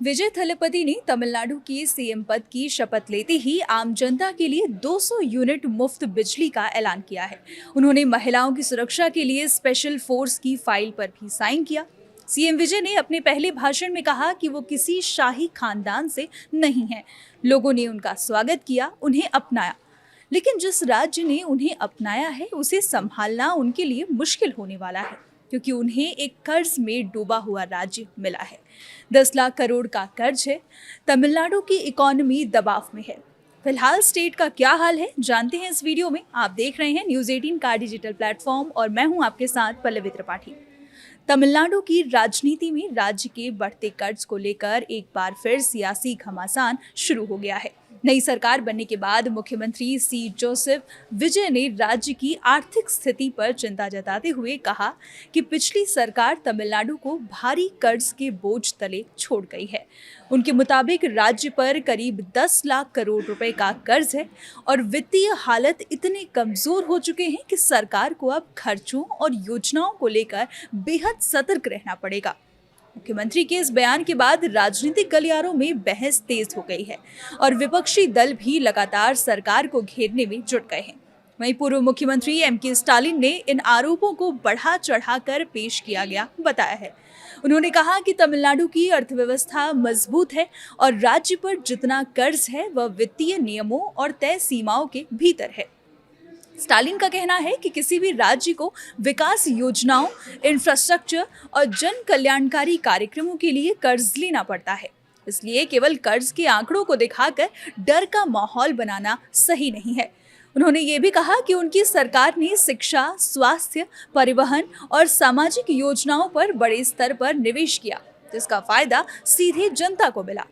विजय थलपति ने तमिलनाडु के सीएम पद की शपथ लेते ही आम जनता के लिए 200 यूनिट मुफ्त बिजली का ऐलान किया है। उन्होंने महिलाओं की सुरक्षा के लिए स्पेशल फोर्स की फाइल पर भी साइन किया। सीएम विजय ने अपने पहले भाषण में कहा कि वो किसी शाही खानदान से नहीं हैं। लोगों ने उनका स्वागत किया, उन्हें अपनाया, लेकिन जिस राज्य ने उन्हें अपनाया है उसे संभालना उनके लिए मुश्किल होने वाला है, क्योंकि उन्हें एक कर्ज में डूबा हुआ राज्य मिला है। 10 लाख करोड़ का कर्ज है। तमिलनाडु की इकोनॉमी दबाव में है। फिलहाल स्टेट का क्या हाल है जानते हैं इस वीडियो में। आप देख रहे हैं न्यूज़ 18 का डिजिटल प्लेटफॉर्म और मैं हूं आपके साथ पल्लवी त्रिपाठी। तमिलनाडु की राजनीति में राज्य के बढ़ते कर्ज को लेकर एक बार फिर सियासी घमासान शुरू हो गया है। नई सरकार बनने के बाद मुख्यमंत्री सी जोसेफ विजय ने राज्य की आर्थिक स्थिति पर चिंता जताते हुए कहा कि पिछली सरकार तमिलनाडु को भारी कर्ज के बोझ तले छोड़ गई है। उनके मुताबिक राज्य पर करीब 10 लाख करोड़ रुपए का कर्ज है और वित्तीय हालत इतने कमजोर हो चुके हैं कि सरकार को अब खर्चों और योजनाओं को लेकर बेहद सतर्क रहना पड़ेगा। मुख्यमंत्री के इस बयान के बाद राजनीतिक गलियारों में बहस तेज हो गई है और विपक्षी दल भी लगातार सरकार को घेरने में जुट गए हैं। वहीं पूर्व मुख्यमंत्री एमके स्टालिन ने इन आरोपों को बढ़ा चढ़ाकर पेश किया गया बताया है। उन्होंने कहा कि तमिलनाडु की अर्थव्यवस्था मजबूत है और राज्य पर जितना कर्ज है वह वित्तीय नियमों और तय सीमाओं के भीतर है। स्टालिन का कहना है कि किसी भी राज्य को विकास योजनाओं, इंफ्रास्ट्रक्चर और जन कल्याणकारी कार्यक्रमों के लिए कर्ज लेना पड़ता है। इसलिए केवल कर्ज के आंकड़ों को दिखाकर डर का माहौल बनाना सही नहीं है। उन्होंने ये भी कहा कि उनकी सरकार ने शिक्षा, स्वास्थ्य, परिवहन और सामाजिक योजनाओं पर बड़े स्तर पर निवेश किया, जिसका फायदा सीधे जनता को मिला।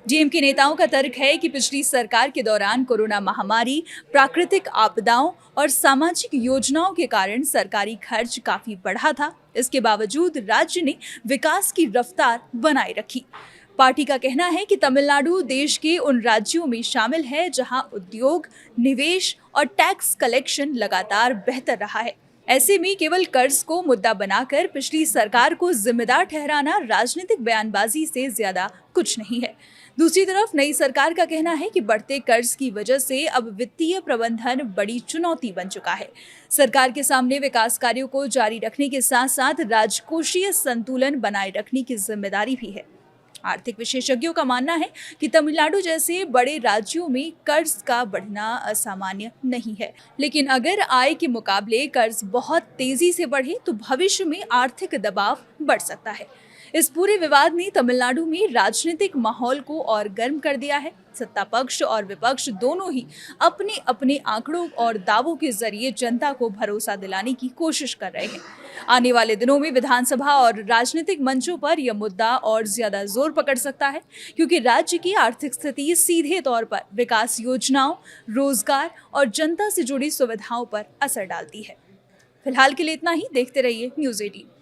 डीएम के नेताओं का तर्क है कि पिछली सरकार के दौरान कोरोना महामारी, प्राकृतिक आपदाओं और सामाजिक योजनाओं के कारण सरकारी खर्च काफी बढ़ा था। इसके बावजूद राज्य ने विकास की रफ्तार बनाए रखी। पार्टी का कहना है कि तमिलनाडु देश के उन राज्यों में शामिल है जहां उद्योग, निवेश और टैक्स कलेक्शन लगातार बेहतर रहा है। ऐसे में केवल कर्ज को मुद्दा बनाकर पिछली सरकार को जिम्मेदार ठहराना राजनीतिक बयानबाजी से ज्यादा कुछ नहीं है। दूसरी तरफ नई सरकार का कहना है कि बढ़ते कर्ज की वजह से अब वित्तीय प्रबंधन बड़ी चुनौती बन चुका है। सरकार के सामने विकास कार्यों को जारी रखने के साथ साथ राजकोषीय संतुलन बनाए रखने की जिम्मेदारी भी है। आर्थिक विशेषज्ञों का मानना है कि तमिलनाडु जैसे बड़े राज्यों में कर्ज का बढ़ना असामान्य नहीं है, लेकिन अगर आय के मुकाबले कर्ज बहुत तेजी से बढ़े तो भविष्य में आर्थिक दबाव बढ़ सकता है। इस पूरे विवाद ने तमिलनाडु में राजनीतिक माहौल को और गर्म कर दिया है। सत्ता पक्ष और विपक्ष दोनों ही अपने अपने आंकड़ों और दावों के जरिए जनता को भरोसा दिलाने की कोशिश कर रहे हैं। आने वाले दिनों में विधानसभा और राजनीतिक मंचों पर यह मुद्दा और ज्यादा जोर पकड़ सकता है, क्योंकि राज्य की आर्थिक स्थिति सीधे तौर पर विकास योजनाओं, रोजगार और जनता से जुड़ी सुविधाओं पर असर डालती है। फिलहाल के लिए इतना ही। देखते रहिए न्यूज़ 18।